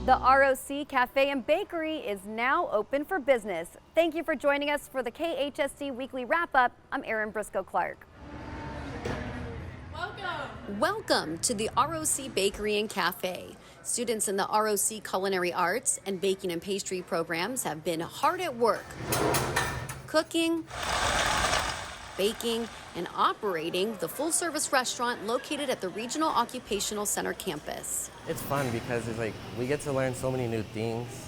The ROC Cafe and Bakery is now open for business. Thank you for joining us for the KHSD Weekly Wrap-Up. I'm Erin Briscoe-Clark. Welcome to the ROC Bakery and Cafe. Students in the ROC Culinary Arts and Baking and Pastry programs have been hard at work, cooking, baking, and operating the full-service restaurant located at the Regional Occupational Center campus. It's fun because it's like we get to learn so many new things.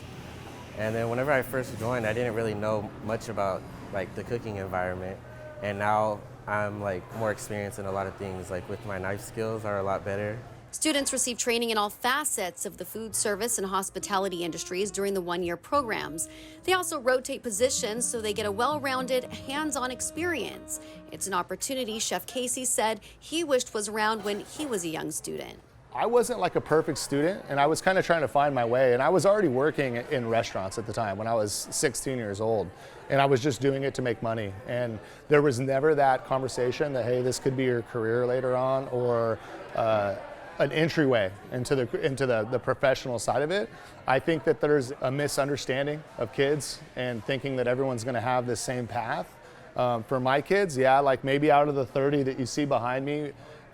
And then whenever I first joined, I didn't really know much about like the cooking environment. And now I'm like more experienced in a lot of things, like with my knife skills are a lot better. Students receive training in all facets of the food service and hospitality industries during the one-year programs. They also rotate positions so they get a well-rounded, hands-on experience. It's an opportunity Chef Casey said he wished was around when he was a young student. I wasn't like a perfect student, and I was kind of trying to find my way, and I was already working in restaurants at the time when I was 16 years old, and I was just doing it to make money. And there was never that conversation that, hey, this could be your career later on, or an entryway into the professional side of it. I think that there's a misunderstanding of kids and thinking that everyone's going to have the same path. For my kids, yeah, like maybe out of the 30 that you see behind me,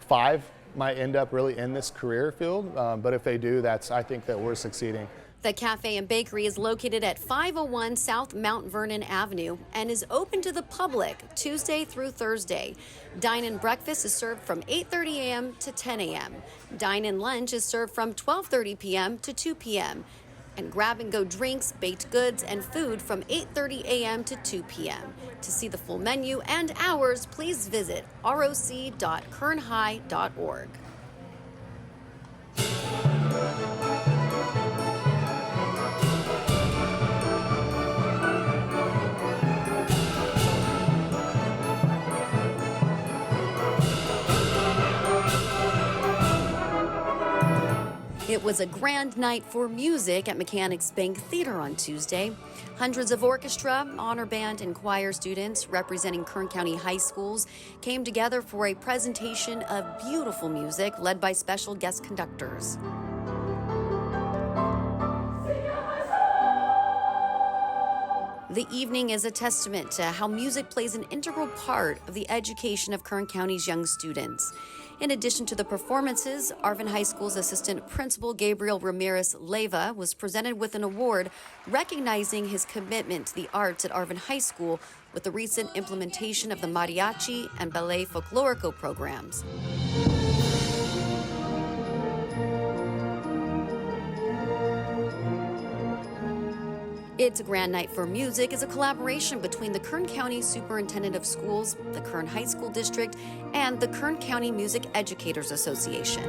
5 might end up really in this career field, but if they do, I think that we're succeeding. The Cafe and Bakery is located at 501 South Mount Vernon Avenue and is open to the public Tuesday through Thursday. Dine-in breakfast is served from 8:30 a.m. to 10 a.m. Dine-in lunch is served from 12:30 p.m. to 2 p.m. And grab-and-go drinks, baked goods, and food from 8:30 a.m. to 2 p.m. To see the full menu and hours, please visit roc.kernhigh.org. It was a grand night for music at Mechanics Bank Theater on Tuesday. Hundreds of orchestra, honor band, and choir students representing Kern County high schools came together for a presentation of beautiful music led by special guest conductors. The evening is a testament to how music plays an integral part of the education of Kern County's young students. In addition to the performances, Arvin High School's Assistant Principal Gabriel Ramirez Leyva was presented with an award recognizing his commitment to the arts at Arvin High School with the recent implementation of the mariachi and ballet folklorico programs. It's a Grand Night for Music is a collaboration between the Kern County Superintendent of Schools, the Kern High School District, and the Kern County Music Educators Association.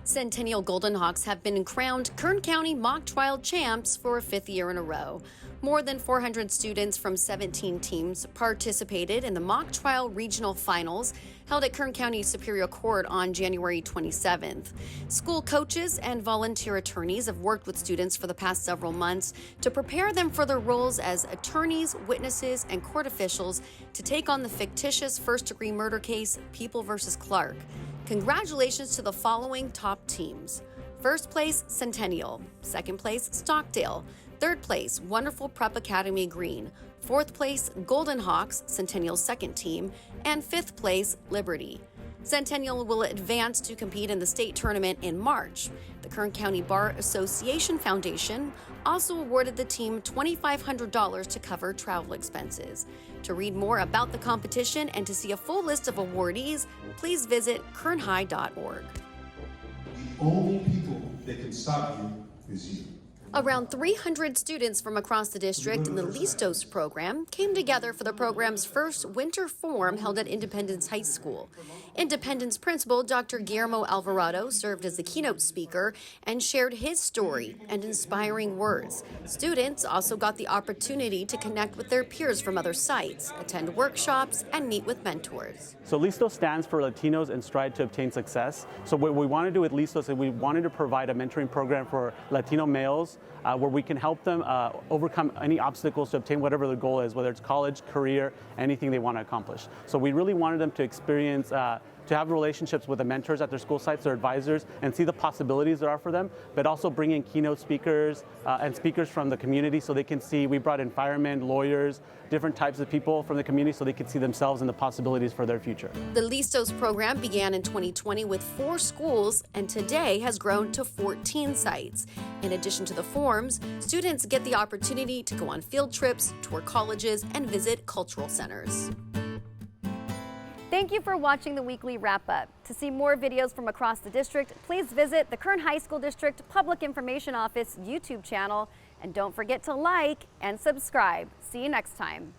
Centennial Golden Hawks have been crowned Kern County Mock Trial Champs for a 5th year in a row. More than 400 students from 17 teams participated in the Mock Trial Regional Finals held at Kern County Superior Court on January 27th. School coaches and volunteer attorneys have worked with students for the past several months to prepare them for their roles as attorneys, witnesses, and court officials to take on the fictitious first-degree murder case People v. Clark. Congratulations to the following top teams. First place, Centennial. Second place, Stockdale. Third place, Wonderful Prep Academy Green. Fourth place, Golden Hawks, Centennial's second team. And fifth place, Liberty. Centennial will advance to compete in the state tournament in March. The Kern County Bar Association Foundation also awarded the team $2,500 to cover travel expenses. To read more about the competition and to see a full list of awardees, please visit kernhigh.org. The only people that can stop you is you. Around 300 students from across the district in the L.I.S.T.O.S program came together for the program's first winter forum held at Independence High School. Independence principal Dr. Guillermo Alvarado served as the keynote speaker and shared his story and inspiring words. Students also got the opportunity to connect with their peers from other sites, attend workshops, and meet with mentors. So L.I.S.T.O.S stands for Latinos and Strive to Obtain Success. So what we want to do with L.I.S.T.O.S is we wanted to provide a mentoring program for Latino males where we can help them overcome any obstacles to obtain whatever their goal is, whether it's college, career, anything they want to accomplish. So we really wanted them to experience, to to have relationships with the mentors at their school sites, their advisors, and see the possibilities there are for them, but also bring in keynote speakers and speakers from the community so they can see. We brought in firemen, lawyers, different types of people from the community so they can see themselves and the possibilities for their future. The L.I.S.T.O.S program began in 2020 with 4 schools and today has grown to 14 sites. In addition to the forms, students get the opportunity to go on field trips, tour colleges, and visit cultural centers. Thank you for watching the weekly wrap-up. To see more videos from across the district, please visit the Kern High School District Public Information Office YouTube channel. And don't forget to like and subscribe. See you next time.